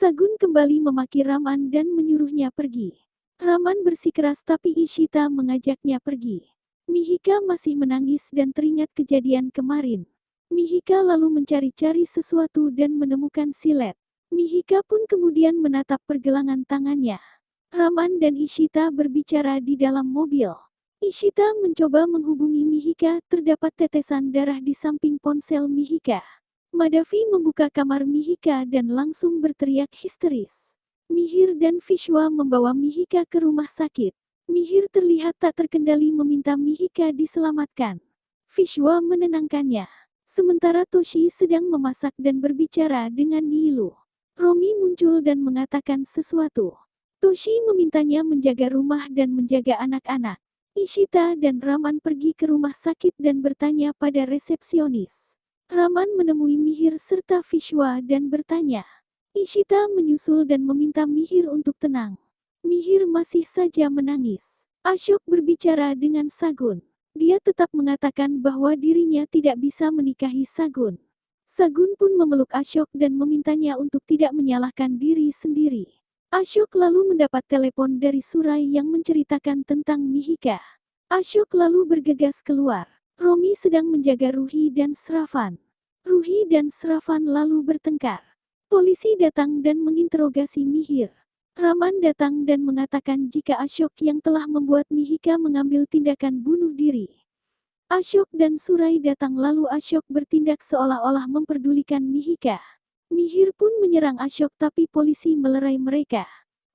Sagun kembali memaki Raman dan menyuruhnya pergi. Raman bersikeras tapi Ishita mengajaknya pergi. Mihika masih menangis dan teringat kejadian kemarin. Mihika lalu mencari-cari sesuatu dan menemukan silet. Mihika pun kemudian menatap pergelangan tangannya. Raman dan Ishita berbicara di dalam mobil. Ishita mencoba menghubungi Mihika, terdapat tetesan darah di samping ponsel Mihika. Madhavi membuka kamar Mihika dan langsung berteriak histeris. Mihir dan Vishwa membawa Mihika ke rumah sakit. Mihir terlihat tak terkendali meminta Mihika diselamatkan. Vishwa menenangkannya. Sementara Toshi sedang memasak dan berbicara dengan Nilu. Romi muncul dan mengatakan sesuatu. Toshi memintanya menjaga rumah dan menjaga anak-anak. Ishita dan Raman pergi ke rumah sakit dan bertanya pada resepsionis. Raman menemui Mihir serta Vishwa dan bertanya. Ishita menyusul dan meminta Mihir untuk tenang. Mihir masih saja menangis. Ashok berbicara dengan Sagun. Dia tetap mengatakan bahwa dirinya tidak bisa menikahi Sagun. Sagun pun memeluk Ashok dan memintanya untuk tidak menyalahkan diri sendiri. Ashok lalu mendapat telepon dari Surai yang menceritakan tentang Mihika. Ashok lalu bergegas keluar. Romi sedang menjaga Ruhi dan Sravan. Ruhi dan Sravan lalu bertengkar. Polisi datang dan menginterogasi Mihir. Raman datang dan mengatakan jika Ashok yang telah membuat Mihika mengambil tindakan bunuh diri. Ashok dan Surai datang lalu Ashok bertindak seolah-olah memperdulikan Mihika. Mihir pun menyerang Ashok tapi polisi melerai mereka.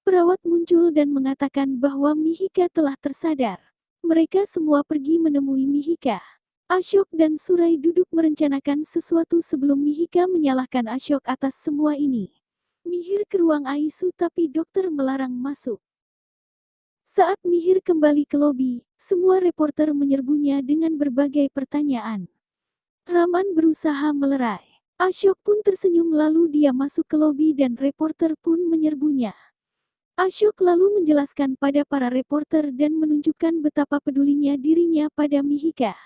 Perawat muncul dan mengatakan bahwa Mihika telah tersadar. Mereka semua pergi menemui Mihika. Ashok dan Surai duduk merencanakan sesuatu sebelum Mihika menyalahkan Ashok atas semua ini. Mihir ke ruang ICU tapi dokter melarang masuk. Saat Mihir kembali ke lobi, semua reporter menyerbunya dengan berbagai pertanyaan. Raman berusaha melerai. Ashok pun tersenyum lalu dia masuk ke lobi dan reporter pun menyerbunya. Ashok lalu menjelaskan pada para reporter dan menunjukkan betapa pedulinya dirinya pada Mihika.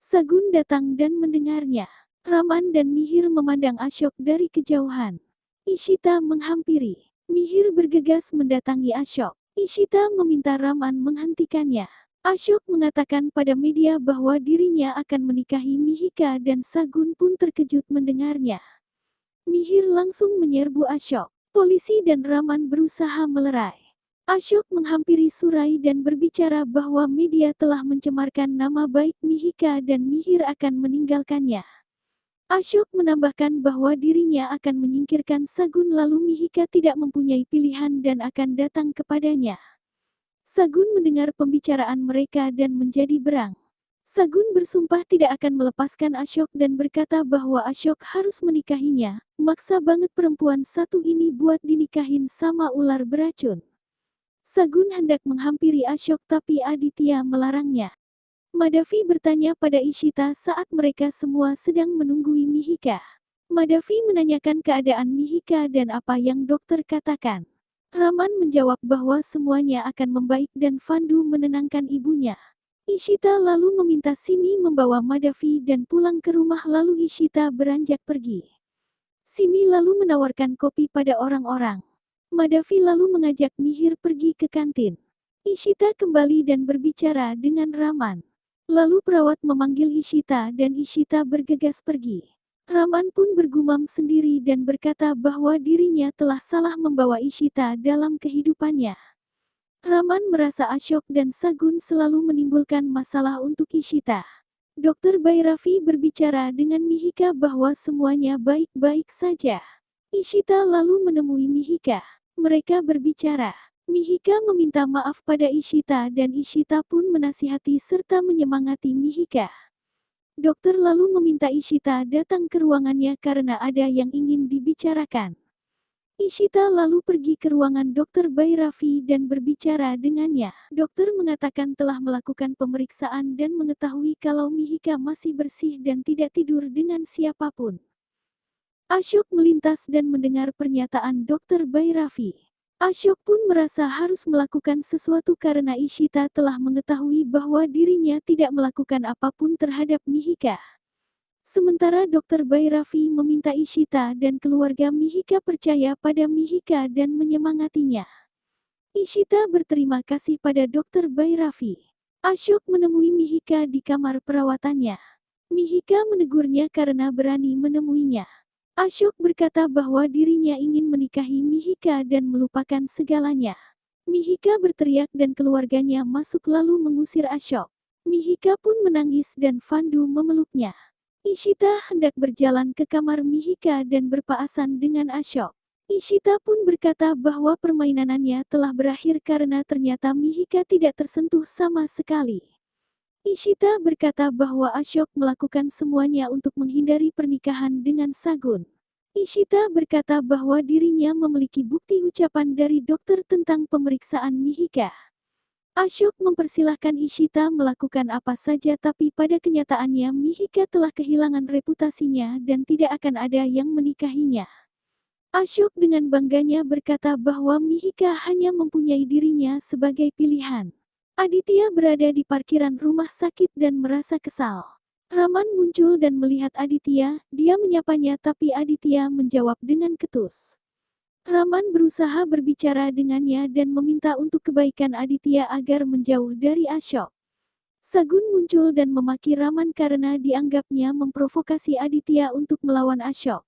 Sagun datang dan mendengarnya. Raman dan Mihir memandang Ashok dari kejauhan. Ishita menghampiri. Mihir bergegas mendatangi Ashok. Ishita meminta Raman menghentikannya. Ashok mengatakan pada media bahwa dirinya akan menikahi Mihika dan Sagun pun terkejut mendengarnya. Mihir langsung menyerbu Ashok. Polisi dan Raman berusaha melerai. Ashok menghampiri Surai dan berbicara bahwa media telah mencemarkan nama baik Mihika dan Mihir akan meninggalkannya. Ashok menambahkan bahwa dirinya akan menyingkirkan Sagun lalu Mihika tidak mempunyai pilihan dan akan datang kepadanya. Sagun mendengar pembicaraan mereka dan menjadi berang. Sagun bersumpah tidak akan melepaskan Ashok dan berkata bahwa Ashok harus menikahinya. Maksa banget perempuan satu ini buat dinikahin sama ular beracun. Sagun hendak menghampiri Ashok tapi Aditya melarangnya. Madhavi bertanya pada Ishita saat mereka semua sedang menunggui Mihika. Madhavi menanyakan keadaan Mihika dan apa yang dokter katakan. Raman menjawab bahwa semuanya akan membaik dan Vandu menenangkan ibunya. Ishita lalu meminta Simi membawa Madhavi dan pulang ke rumah lalu Ishita beranjak pergi. Simi lalu menawarkan kopi pada orang-orang. Madhavi lalu mengajak Mihir pergi ke kantin. Ishita kembali dan berbicara dengan Raman. Lalu perawat memanggil Ishita dan Ishita bergegas pergi. Raman pun bergumam sendiri dan berkata bahwa dirinya telah salah membawa Ishita dalam kehidupannya. Raman merasa Ashok dan Sagun selalu menimbulkan masalah untuk Ishita. Dr. Bhairavi berbicara dengan Mihika bahwa semuanya baik-baik saja. Ishita lalu menemui Mihika. Mereka berbicara. Mihika meminta maaf pada Ishita dan Ishita pun menasihati serta menyemangati Mihika. Dokter lalu meminta Ishita datang ke ruangannya karena ada yang ingin dibicarakan. Ishita lalu pergi ke ruangan Dr. Bhairavi dan berbicara dengannya. Dokter mengatakan telah melakukan pemeriksaan dan mengetahui kalau Mihika masih bersih dan tidak tidur dengan siapapun. Ashok melintas dan mendengar pernyataan Dr. Bhairavi. Ashok pun merasa harus melakukan sesuatu karena Ishita telah mengetahui bahwa dirinya tidak melakukan apapun terhadap Mihika. Sementara Dr. Bairafi meminta Ishita dan keluarga Mihika percaya pada Mihika dan menyemangatinya. Ishita berterima kasih pada Dr. Bairafi. Ashok menemui Mihika di kamar perawatannya. Mihika menegurnya karena berani menemuinya. Ashok berkata bahwa dirinya ingin menikahi Mihika dan melupakan segalanya. Mihika berteriak dan keluarganya masuk lalu mengusir Ashok. Mihika pun menangis dan Fandu memeluknya. Ishita hendak berjalan ke kamar Mihika dan berpapasan dengan Ashok. Ishita pun berkata bahwa permainannya telah berakhir karena ternyata Mihika tidak tersentuh sama sekali. Ishita berkata bahwa Ashok melakukan semuanya untuk menghindari pernikahan dengan Sagun. Ishita berkata bahwa dirinya memiliki bukti ucapan dari dokter tentang pemeriksaan Mihika. Ashok mempersilahkan Ishita melakukan apa saja tapi pada kenyataannya Mihika telah kehilangan reputasinya dan tidak akan ada yang menikahinya. Ashok dengan bangganya berkata bahwa Mihika hanya mempunyai dirinya sebagai pilihan. Aditya berada di parkiran rumah sakit dan merasa kesal. Raman muncul dan melihat Aditya, dia menyapanya tapi Aditya menjawab dengan ketus. Raman berusaha berbicara dengannya dan meminta untuk kebaikan Aditya agar menjauh dari Ashok. Sagun muncul dan memaki Raman karena dianggapnya memprovokasi Aditya untuk melawan Ashok.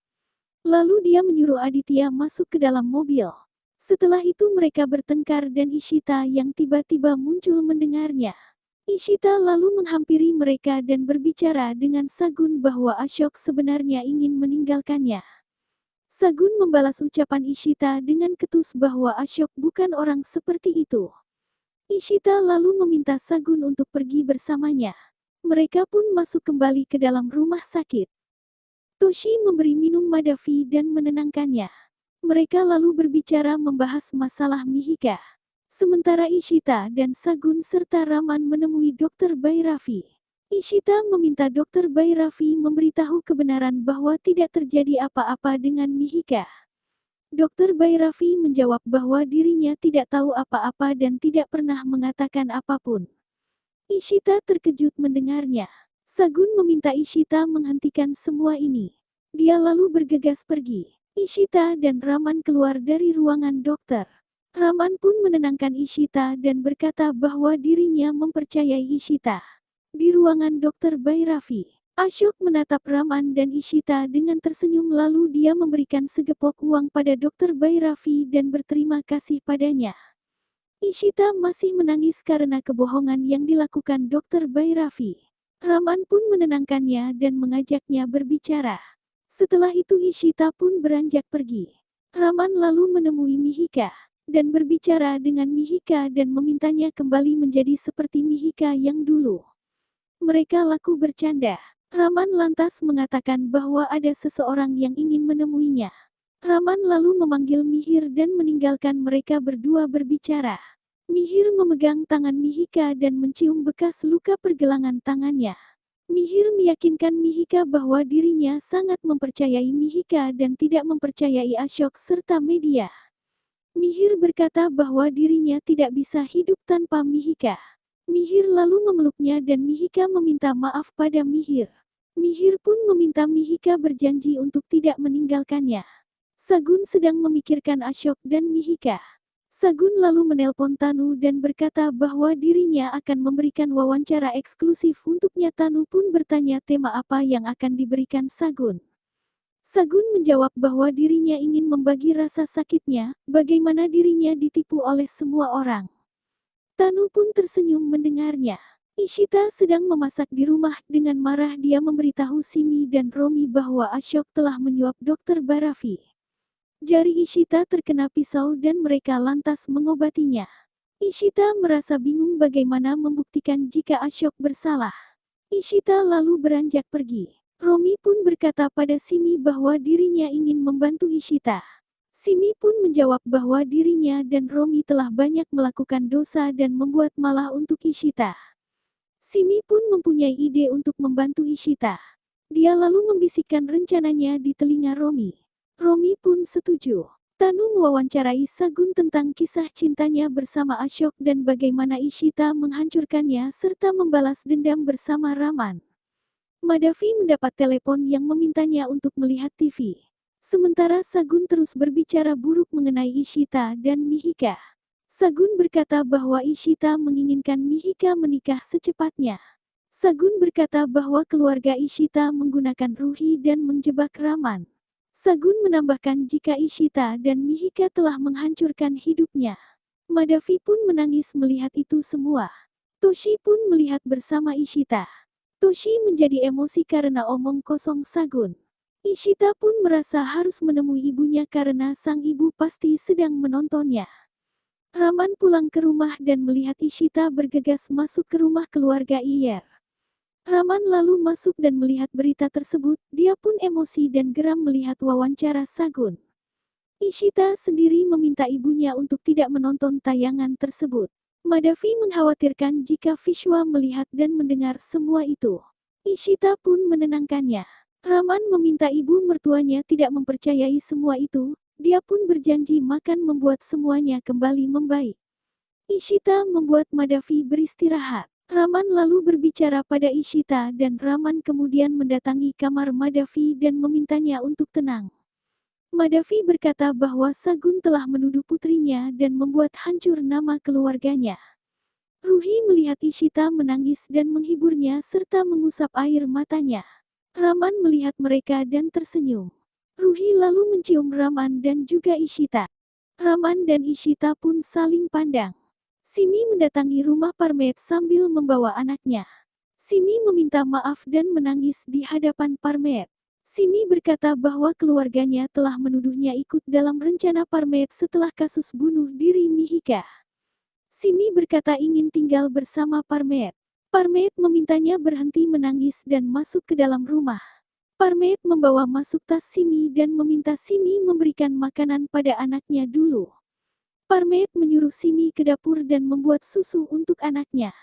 Lalu dia menyuruh Aditya masuk ke dalam mobil. Setelah itu mereka bertengkar dan Ishita yang tiba-tiba muncul mendengarnya. Ishita lalu menghampiri mereka dan berbicara dengan Sagun bahwa Ashok sebenarnya ingin meninggalkannya. Sagun membalas ucapan Ishita dengan ketus bahwa Ashok bukan orang seperti itu. Ishita lalu meminta Sagun untuk pergi bersamanya. Mereka pun masuk kembali ke dalam rumah sakit. Toshi memberi minum Madavi dan menenangkannya. Mereka lalu berbicara membahas masalah Mihika. Sementara Ishita dan Sagun serta Raman menemui Dr. Bairafi. Ishita meminta Dr. Bairafi memberitahu kebenaran bahwa tidak terjadi apa-apa dengan Mihika. Dr. Bairafi menjawab bahwa dirinya tidak tahu apa-apa dan tidak pernah mengatakan apapun. Ishita terkejut mendengarnya. Sagun meminta Ishita menghentikan semua ini. Dia lalu bergegas pergi. Ishita dan Raman keluar dari ruangan dokter. Raman pun menenangkan Ishita dan berkata bahwa dirinya mempercayai Ishita. Di ruangan Dr. Bairafi, Ashok menatap Raman dan Ishita dengan tersenyum lalu dia memberikan segepok uang pada Dr. Bairafi dan berterima kasih padanya. Ishita masih menangis karena kebohongan yang dilakukan Dr. Bairafi. Raman pun menenangkannya dan mengajaknya berbicara. Setelah itu Ishita pun beranjak pergi. Raman lalu menemui Mihika dan berbicara dengan Mihika dan memintanya kembali menjadi seperti Mihika yang dulu. Mereka laku bercanda. Raman lantas mengatakan bahwa ada seseorang yang ingin menemuinya. Raman lalu memanggil Mihir dan meninggalkan mereka berdua berbicara. Mihir memegang tangan Mihika dan mencium bekas luka pergelangan tangannya. Mihir meyakinkan Mihika bahwa dirinya sangat mempercayai Mihika dan tidak mempercayai Ashok serta media. Mihir berkata bahwa dirinya tidak bisa hidup tanpa Mihika. Mihir lalu memeluknya dan Mihika meminta maaf pada Mihir. Mihir pun meminta Mihika berjanji untuk tidak meninggalkannya. Sagun sedang memikirkan Ashok dan Mihika. Sagun lalu menelpon Tanu dan berkata bahwa dirinya akan memberikan wawancara eksklusif untuknya. Tanu pun bertanya tema apa yang akan diberikan Sagun. Sagun menjawab bahwa dirinya ingin membagi rasa sakitnya, bagaimana dirinya ditipu oleh semua orang. Tanu pun tersenyum mendengarnya. Ishita sedang memasak di rumah. Dengan marah dia memberitahu Simi dan Romi bahwa Ashok telah menyuap Dr. Bairafi. Jari Ishita terkena pisau dan mereka lantas mengobatinya. Ishita merasa bingung bagaimana membuktikan jika Ashok bersalah. Ishita lalu beranjak pergi. Romi pun berkata pada Simi bahwa dirinya ingin membantu Ishita. Simi pun menjawab bahwa dirinya dan Romi telah banyak melakukan dosa dan membuat malah untuk Ishita. Simi pun mempunyai ide untuk membantu Ishita. Dia lalu membisikkan rencananya di telinga Romi. Romi pun setuju. Tanu mewawancarai Sagun tentang kisah cintanya bersama Ashok dan bagaimana Ishita menghancurkannya serta membalas dendam bersama Raman. Madavi mendapat telepon yang memintanya untuk melihat TV. Sementara Sagun terus berbicara buruk mengenai Ishita dan Mihika. Sagun berkata bahwa Ishita menginginkan Mihika menikah secepatnya. Sagun berkata bahwa keluarga Ishita menggunakan Ruhi dan menjebak Raman. Sagun menambahkan jika Ishita dan Mihika telah menghancurkan hidupnya. Madavi pun menangis melihat itu semua. Toshi pun melihat bersama Ishita. Toshi menjadi emosi karena omong kosong Sagun. Ishita pun merasa harus menemui ibunya karena sang ibu pasti sedang menontonnya. Raman pulang ke rumah dan melihat Ishita bergegas masuk ke rumah keluarga Iyer. Raman lalu masuk dan melihat berita tersebut, dia pun emosi dan geram melihat wawancara Sagun. Ishita sendiri meminta ibunya untuk tidak menonton tayangan tersebut. Madavi mengkhawatirkan jika Vishwa melihat dan mendengar semua itu. Ishita pun menenangkannya. Raman meminta ibu mertuanya tidak mempercayai semua itu, dia pun berjanji makan membuat semuanya kembali membaik. Ishita membuat Madavi beristirahat. Raman lalu berbicara pada Ishita dan Raman kemudian mendatangi kamar Madavi dan memintanya untuk tenang. Madavi berkata bahwa Sagun telah menuduh putrinya dan membuat hancur nama keluarganya. Ruhi melihat Ishita menangis dan menghiburnya serta mengusap air matanya. Raman melihat mereka dan tersenyum. Ruhi lalu mencium Raman dan juga Ishita. Raman dan Ishita pun saling pandang. Simi mendatangi rumah Parmet sambil membawa anaknya. Simi meminta maaf dan menangis di hadapan Parmet. Simi berkata bahwa keluarganya telah menuduhnya ikut dalam rencana Parmet setelah kasus bunuh diri Mihika. Simi berkata ingin tinggal bersama Parmet. Parmet memintanya berhenti menangis dan masuk ke dalam rumah. Parmet membawa masuk tas Simi dan meminta Simi memberikan makanan pada anaknya dulu. Parmet menyuruh Simi ke dapur dan membuat susu untuk anaknya.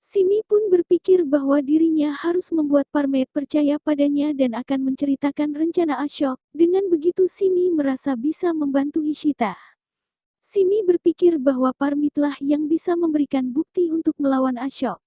Simi pun berpikir bahwa dirinya harus membuat Parmet percaya padanya dan akan menceritakan rencana Ashok. Dengan begitu Simi merasa bisa membantu Ishita. Simi berpikir bahwa Parmitlah yang bisa memberikan bukti untuk melawan Ashok.